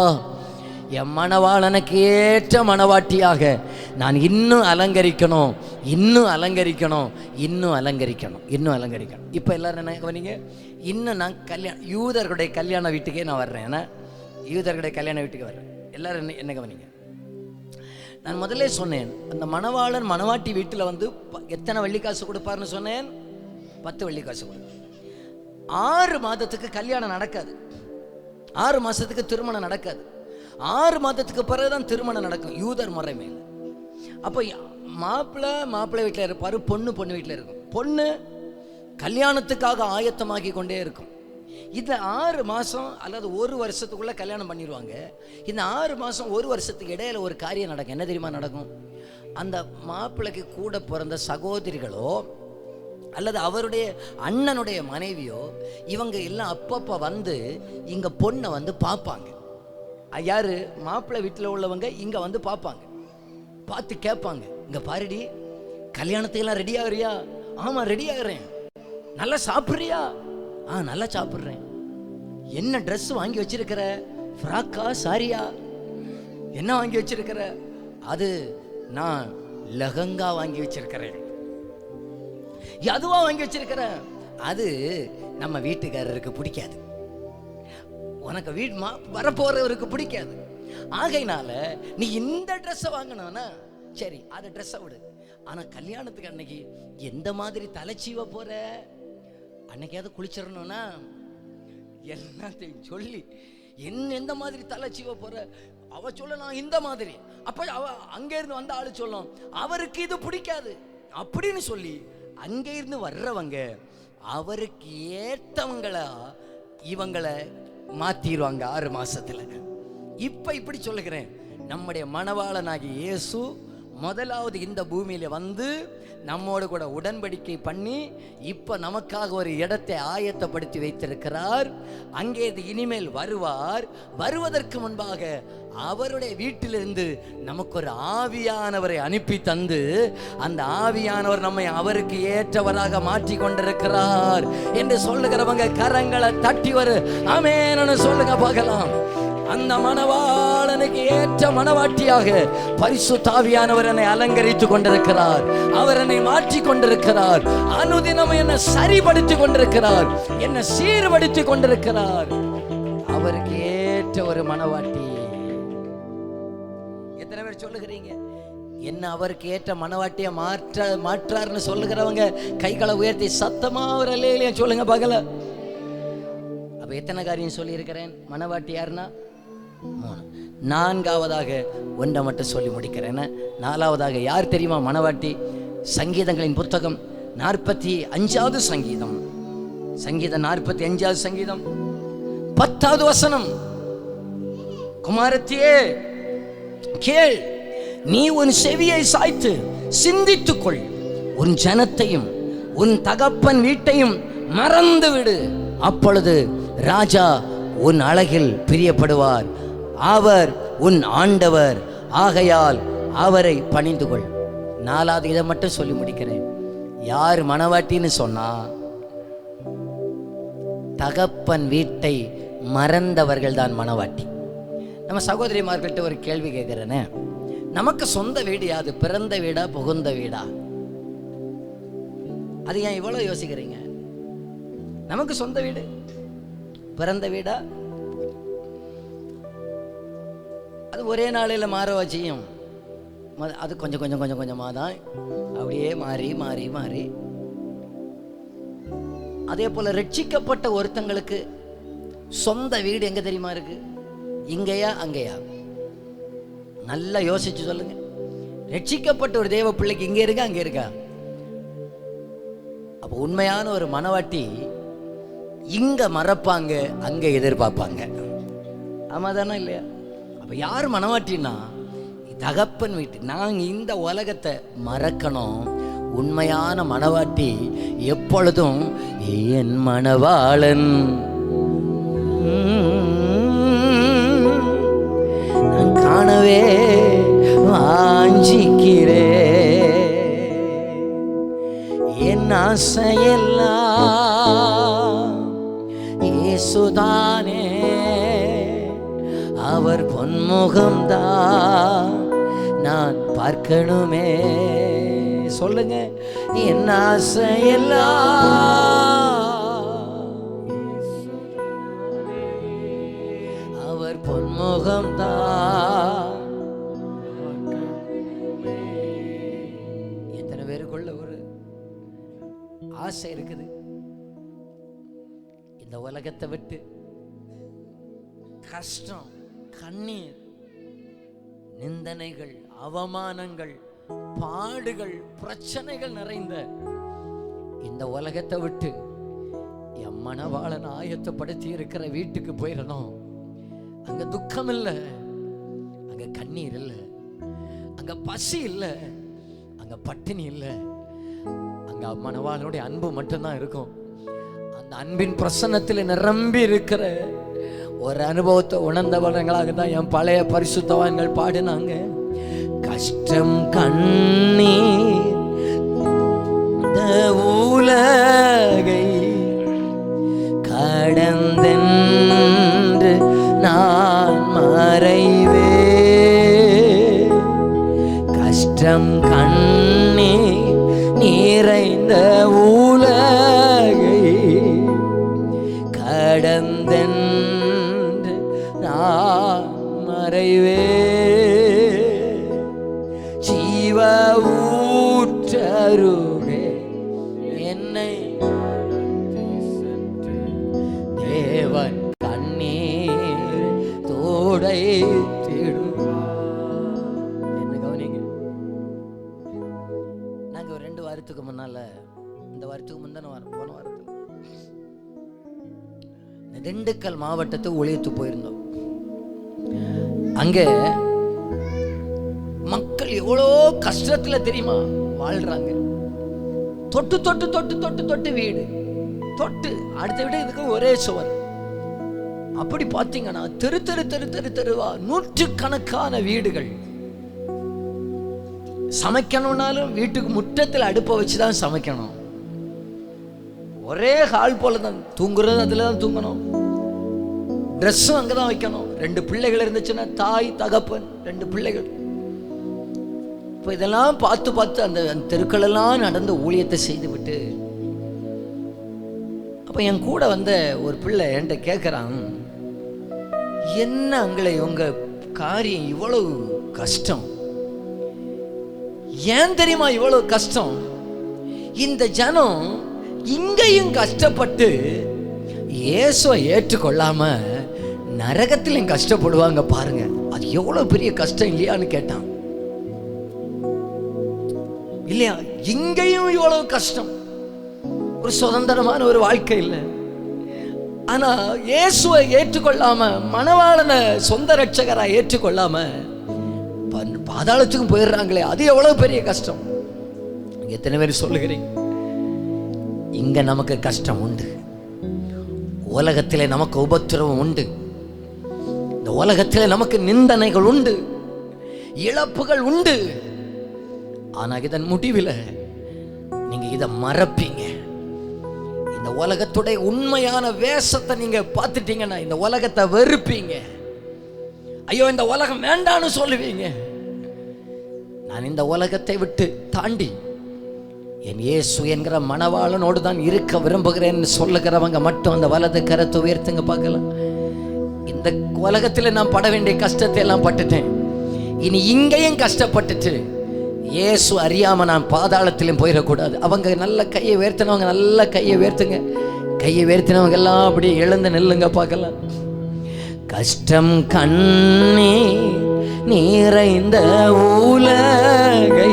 என் மணவாளனுக்கு ஏற்ற மனவாட்டியாக நான் இன்னும் அலங்கரிக்கணும், இன்னும் அலங்கரிக்கணும், இன்னும் அலங்கரிக்கணும், இன்னும் அலங்கரிக்கணும். இப்போ எல்லாரும் என்ன கவனிங்க, இன்னும் நான் யூதர்களுடைய கல்யாண வீட்டுக்கே நான் வர்றேன். ஏன்னா யூதர்களுடைய கல்யாண வீட்டுக்கு வர்றேன். எல்லாரும் என்ன கவனிங்க, நான் முதல்ல சொன்னேன், அந்த மணவாளன் மணவாட்டி வீட்டில் வந்து எத்தனை வெள்ளிக்காசு கொடுப்பார்னு சொன்னேன்? 10 வெள்ளிக்காசு கொடுப்பார். 6 மாதத்துக்கு கல்யாணம் நடக்காது, 6 மாதத்துக்கு திருமணம் நடக்காது. 6 மாதத்துக்கு பிறகுதான் திருமணம் நடக்கும் யூதர் முறை மேல். அப்போ மாப்பிள்ளை வீட்டில் இருப்பார், பொண்ணு வீட்டில் இருக்கும். பொண்ணு கல்யாணத்துக்காக ஆயத்தமாகி கொண்டே இருக்கும். இந்த 6 மாதம் அல்லது 1 வருஷத்துக்குள்ளே கல்யாணம் பண்ணிடுவாங்க. இந்த 6 மாதம் 1 வருஷத்துக்கு இடையில ஒரு காரியம் நடக்கும். என்ன தெரியுமா நடக்கும்? அந்த மாப்பிள்ளைக்கு கூட பிறந்த சகோதரிகளோ அல்லது அவருடைய அண்ணனுடைய மனைவியோ இவங்க எல்லாம் அப்பப்போ வந்து இங்கே பொண்ணை வந்து பார்ப்பாங்க. யார்? மாப்பிள்ளை வீட்டில் உள்ளவங்க இங்கே வந்து பார்ப்பாங்க. பார்த்து கேட்பாங்க, இங்கே பாருடி, கல்யாணத்துக்கெல்லாம் ரெடி ஆகுறியா? ஆமாம் ரெடி ஆகுறேன். நல்லா சாப்பிட்றியா? நல்லா சாப்பிட்றேன். என்ன ட்ரெஸ் வாங்கி வச்சிருக்கிற? ஃப்ராக்கா சாரியா? என்ன வாங்கி வச்சிருக்கிற? அது நான் லெஹங்கா வாங்கி வச்சிருக்கிறேன். அதுவா வாங்கி வச்சிருக்கிறேன்? அது நம்ம வீட்டுக்காரருக்கு பிடிக்காது, உனக்கு வரப்போறவருக்கு பிடிக்காது. ஆகையினால நீ இந்த ட்ரெஸ்ஸை வாங்கணும்னா சரி, அந்த ட்ரெஸ்ஸை விடு. ஆனால் கல்யாணத்துக்கு அன்னைக்கு எந்த மாதிரி தலைச்சீவ போற, அன்னைக்காவது குளிச்சிடணும்னா எல்லாத்தையும் சொல்லி எந்த மாதிரி தலைச்சீவ போற அவ சொல்ல, நான் இந்த மாதிரி. அப்ப அவ அங்கே இருந்து வந்த ஆளு சொல்லும், அவருக்கு இது பிடிக்காது அப்படின்னு சொல்லி அங்கே இருந்து வர்றவங்க அவருக்கு ஏற்றவங்களா இவங்களை மாத்திடுவாங்க 6 மாசத்துல. இப்ப இப்படி சொல்லுகிறேன், நம்முடைய மணவாளனாகி இயேசு முதலாவது இந்த பூமியில வந்து நம்மோடு கூட உடன்படிக்கை பண்ணி இப்ப நமக்காக ஒரு இடத்தை ஆயத்தப்படுத்தி வைத்திருக்கிறார். அங்கே இனிமேல் வருவார். வருவதற்கு முன்பாக அவருடைய வீட்டிலிருந்து நமக்கு ஒரு ஆவியானவரை அனுப்பி தந்து அந்த ஆவியானவர் நம்மை அவருக்கு ஏற்றவராக மாற்றி கொண்டிருக்கிறார் என்று சொல்லுகிறவங்க கரங்களை தட்டி வரு ஆமென்னு சொல்லுங்க பார்க்கலாம். அந்த மணவாளனுக்கு ஏற்ற மணவாட்டியாக பரிசுத்த ஆவியானவர் என்னை அலங்கரித்துக் கொண்டிருக்கிறார். அவர் என்னை மாற்றி கொண்டிருக்கிறார். அனுதினம் என்னை சரிபடுத்திக் கொண்டிருக்கிறார், என்னை சீர்படுத்திக் கொண்டிருக்கிறார். அவருக்கு ஏற்ற ஒரு மணவாட்டி. எத்தனை பேர் சொல்லுகிறீங்க என்ன அவருக்கு ஏற்ற மணவாட்டிய மாற்றார்னு சொல்லுகிறவங்க கைகளை உயர்த்தி சத்தமா ஒரு அல்லேலூயா சொல்லுங்க பார்க்கல. அப்ப எத்தனை காரியம் சொல்லி இருக்கிறேன்? மணவாட்டி யாருன்னா 3. 4வதாக ஒன்றை மட்டும் சொல்லி முடிக்கிறேன். 4வதாக யார் தெரியுமா மணவாட்டி? சங்கீதங்களின் புத்தகம் 45வது சங்கீதம், சங்கீதம் 45வது சங்கீதம் 10வது வசனம். குமாரத்தியே கேள், நீ உன் செவியை சாய்த்து சிந்தித்துக்கொள், உன் ஜனத்தையும் உன் தகப்பன் வீட்டையும் மறந்து விடு. அப்பொழுது ராஜா உன் அழகில் பிரியப்படுவார், அவர் உன் ஆண்டவர், ஆகையால் அவரை பணிந்து கொள். 4வது இதை மட்டும் சொல்லி முடிக்கிறேன். யார் மணவாட்டின்னு சொன்னா தகப்பன் வீட்டை மறந்தவர்கள் தான் மணவாட்டி. நம்ம சகோதரிமார்கிட்ட ஒரு கேள்வி கேட்கிறேனே, நமக்கு சொந்த வீடு யாது? பிறந்த வீடா புகுந்த வீடா? அது ஏன் இவ்வளவு யோசிக்கிறீங்க? நமக்கு சொந்த வீடு பிறந்த வீடா? அது ஒரே நாளையில் மாறவா செய்யும்? அது கொஞ்சம் கொஞ்சம் கொஞ்சம் கொஞ்சமாக தான் அப்படியே மாறி மாறி மாறி. அதே போல ரட்சிக்கப்பட்ட ஒருத்தங்களுக்கு சொந்த வீடு எங்க தெரியுமா இருக்கு? இங்கேயா அங்கேயா? நல்லா யோசிச்சு சொல்லுங்க. ரட்சிக்கப்பட்ட ஒரு தேவ பிள்ளைக்கு இங்க இருக்கா அங்க இருக்கா? அப்ப உண்மையான ஒரு மனவாட்டி இங்க மறப்பாங்க, அங்க எதிர்பார்ப்பாங்க. ஆமா தானே இல்லையா? அப்ப யார் மனவாட்டினா தகப்பன் வீட்டு. நாங்க இந்த உலகத்தை மறக்கணும். உண்மையான மனவாட்டி எப்பொழுதும் என் மணவாளன் நான் காணவே வாஞ்சிக்கிறே, என் ஆசையெல்லாம் இயேசுதானே, அவர் பொன்முகம்தான் நான் பார்க்கணுமே. சொல்லுங்க, என் ஆசையெல்லாம் அவர் பொன்முகம்தான். எத்தனை பேருக்குள்ள ஒரு ஆசை இருக்குது இந்த உலகத்தை விட்டு கஷ்டம், கண்ணீர், நிந்தனைகள், அவமானங்கள், பாடுகள், பிரச்சனைகள் நிறைந்த இந்த உலகத்தை விட்டு என் மணவாளன் ஆயத்தப்படுத்தி இருக்கிற வீட்டுக்கு போயிடணும். அங்க துக்கம் இல்லை, அங்க கண்ணீர் இல்லை, அங்க பசி இல்லை, அங்க பட்டினி இல்லை, அங்க மணவாளனுடைய அன்பு மட்டும்தான் இருக்கும். அந்த அன்பின் பிரசன்னத்தில் நிரம்பி இருக்கிற ஒரு அனுபவத்தை உணர்ந்தவர்களாக தான் என் பழைய பரிசுத்தவான்கள் பாடினாங்க. கஷ்டம் கண்ணீர் இந்த உலகை கடந்தென்று நான் மறைவே, கஷ்டம் கண்ணீர் நிறைந்த உலகை கடந்தென்று நான் மறைவே, ஜீவ ஊற்றருகே என்னை தேவன் கண்ணீர் தோடை தேடுவார். என்ன கவனிங்க, நாங்க ஒரு 2 வாரத்துக்கு முன்னால, இந்த வாரத்துக்கு முந்தின வாரம், போன வாரத்தில் திண்டுக்கல் மாவட்டத்தை ஊழியத்து போயிருந்தோம். அங்க மக்கள் எவ்வளோ கஷ்டத்துல தெரியுமா வாழ்றாங்க. தொட்டு தொட்டு தொட்டு தொட்டு தொட்டு வீடு, தொட்டு அடுத்த வீடு இதுக்கு ஒரே சுவர். அப்படி பார்த்தீங்கன்னா தெரு தெரு தெரு தெரு தெருவா நூற்றுக்கணக்கான வீடுகள். சமைக்கணும்னாலும் வீட்டுக்கு முற்றத்தில் அடுப்பை வச்சுதான் சமைக்கணும். ஒரே ஹால் போல தான், தூங்குறது அதுல தான் தூங்கணும், ட்ரெஸ்ஸும் அங்கதான் வைக்கணும். 2 பிள்ளைகள் இருந்துச்சுன்னா தாய் தகப்பன் 2 பிள்ளைகள். இப்போ இதெல்லாம் பார்த்து பார்த்து அந்த தெருக்கள் எல்லாம் நடந்து ஊழியத்தை செய்து விட்டு, அப்ப என் கூட வந்த ஒரு பிள்ளை என்கிட்ட கேட்கிறான், என்ன அங்களை உங்க காரியம் இவ்வளவு கஷ்டம்? ஏன் தெரியுமா இவ்வளவு கஷ்டம்? இந்த ஜனம் இங்கேயும் கஷ்டப்பட்டு இயேசுவை ஏற்றுக்கொள்ளாம நரகத்திலும் கஷ்டப்படுவாங்க பாருங்க, அது எவ்வளவு பெரிய கஷ்டம் இல்லையான்னு கேட்டான். இல்லையா, இங்கேயும் இவ்வளவு கஷ்டம், ஒரு சுதந்திரமான ஒரு வாழ்க்கை இல்லை. ஆனா இயேசுவை ஏற்றுக்கொள்ளாம, மணவாளனை சொந்த ரட்சகரா ஏற்றுக்கொள்ளாம பாதாளத்துக்கும் போயிடுறாங்களே, அது எவ்வளவு பெரிய கஷ்டம். எத்தனை பேர் சொல்லுகிறீங்க? இங்க நமக்கு கஷ்டம் உண்டு, உலகத்திலே நமக்கு உபத்திரவம் உண்டு, இந்த உலகத்திலே நமக்கு நிந்தனைகள் உண்டு, இழப்புகள் உண்டு. ஆனா இதன் முடிவில் நீங்க இதை மறப்பீங்க. இந்த உலகத்துடைய உண்மையான வேஷத்தை நீங்க பார்த்துட்டீங்கன்னா இந்த உலகத்தை வெறுப்பீங்க. ஐயோ இந்த உலகம் வேண்டான்னு சொல்லுவீங்க. நான் இந்த உலகத்தை விட்டு தாண்டி என் இயேசு என்கிற மணவாளனோடு தான் இருக்க விரும்புகிறேன்னு சொல்லுகிறவங்க மட்டும் அந்த வலது கரத்தை உயர்த்துங்க பார்க்கலாம். இந்த உலகத்தில் நான் பட வேண்டிய கஷ்டத்தை எல்லாம் பட்டுட்டேன், இனி இங்கேயும் கஷ்டப்பட்டுட்டு இயேசு அறியாம நான் பாதாளத்திலும் போயிடக்கூடாது. அவங்க நல்ல கையை உயர்த்தினவங்க நல்ல கையை உயர்த்துங்க. கையை உயர்த்தினவங்க எல்லாம் அப்படி எழுந்து நில்லுங்க பார்க்கலாம். கஷ்டம் கண்ணே நிறைந்த உலகை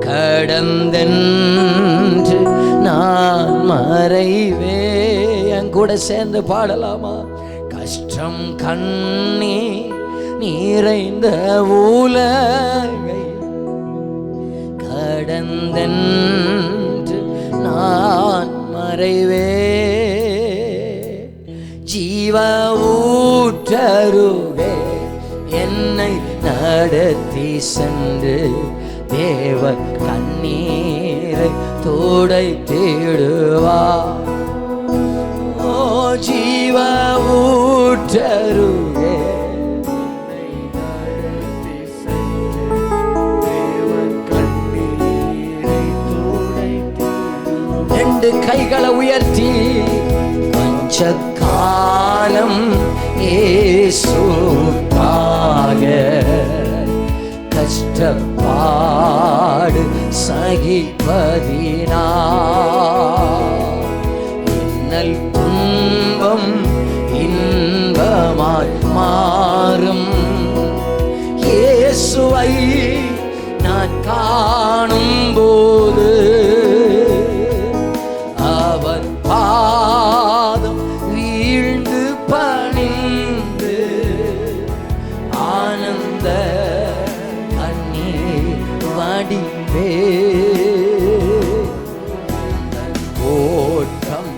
கடந்தென்று நான் மறைவே. என் கூட சேர்ந்து பாடலாமா? கஷ்டம் கண்ணே நிறைந்த உலகை கடந்தென்று நான் மறைவே. ஜீவ ஊற்றருகே என்னை நடத்தி சென்று தேவ கண்ணீரை தோடை தேடுவார். ஓ ஜீவ ஊற்றருகே ரெண்டு கைகளை உயர்த்தி கொஞ்ச காலம் இயேசுக்காக கஷ்டப்பாடு சகிப்பதினா இன்னல் துன்பம் இன்பமாய் மாறும். இயேசுவை நான் காணும் போது அவர் பாதம் வீழ்ந்து பணிந்து ஆனந்த கண்ணீர் வடிவே. ஓட்டம்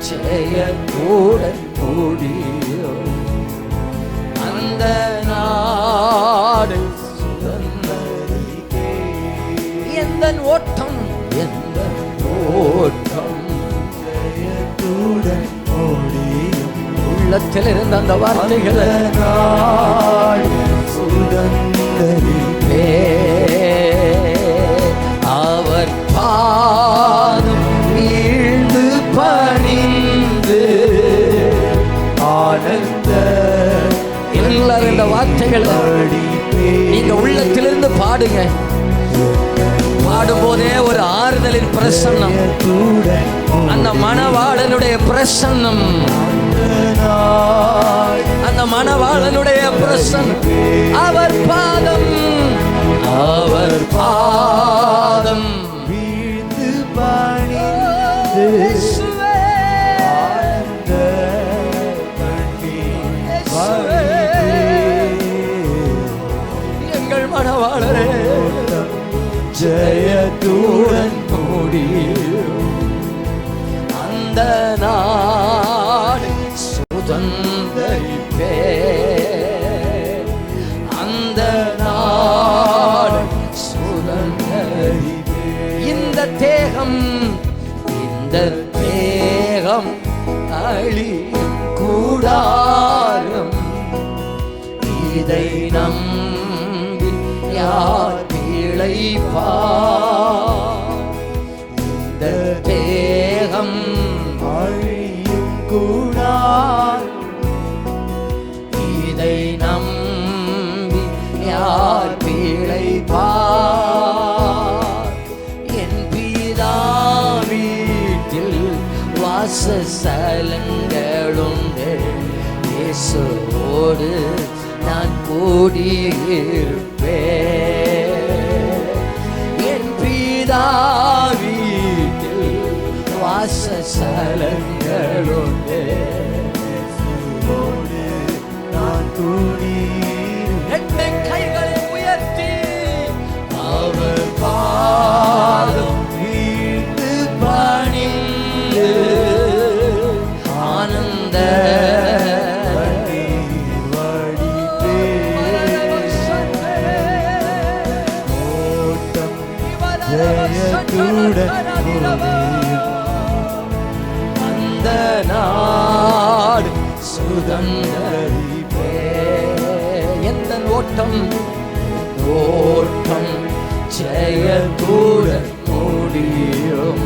ஜெயத்துடன் முடியும் அந்த நாடு சுதந்தரிக்கே. எந்த ஓட்டம் எந்த ஓட்டம் ஜெயத்துடன் முடியும். உள்ளத்தில் இருந்த அந்த வார்த்தைகளை சுதந்தரிக்கே. அவர் பாதம் வீழ்ந்து பணிந்து ஆனந்த. எல்லாரும் இந்த வார்த்தைகளை நீங்க உள்ளத்திலிருந்து பாடுங்க. பாடும்போதே ஒரு ஆறுதலின் பிரசன்னம், அந்த மணவாளனுடைய பிரசன்னம், அந்த மணவாளனுடைய பிரசன்னம். அவர் பாதம் அவர் பாதம் வீழ்ந்து பணிந்து எங்கள் மணவாளரே ஜெயத்துடன் முடியும் அந்த நாடு சுதந்தரிப்பே. அந்த நாடு சுதந்தரிப்பே. இந்த தேகம் அழியும் கூடாரம் இதை நம்பி யார் பிழைப்பார். இந்த தேகம் அழியும் கூடாரம் இதை நம்பி யார் பிழைப்பார். என் பிதா வீட்டில் வாசஸ்தலங்களுண்டு, இயேசுவோடு நான் கூடியிருப்பேன். என் பிதா வீட்டில் வாசஸ்தலங்களுண்டு, இயேசுவோடு நான் கூடியிருப்பேன். ரெண்டு கைகளை உயர்த்தி அவர் பாதம் வீழ்ந்து பணிந்து ஆனந்த அந்த நாடு சுதந்தரிப்பே. ஓட்டம் ஓட்டம் ஜெயத்துடன் முடியும்.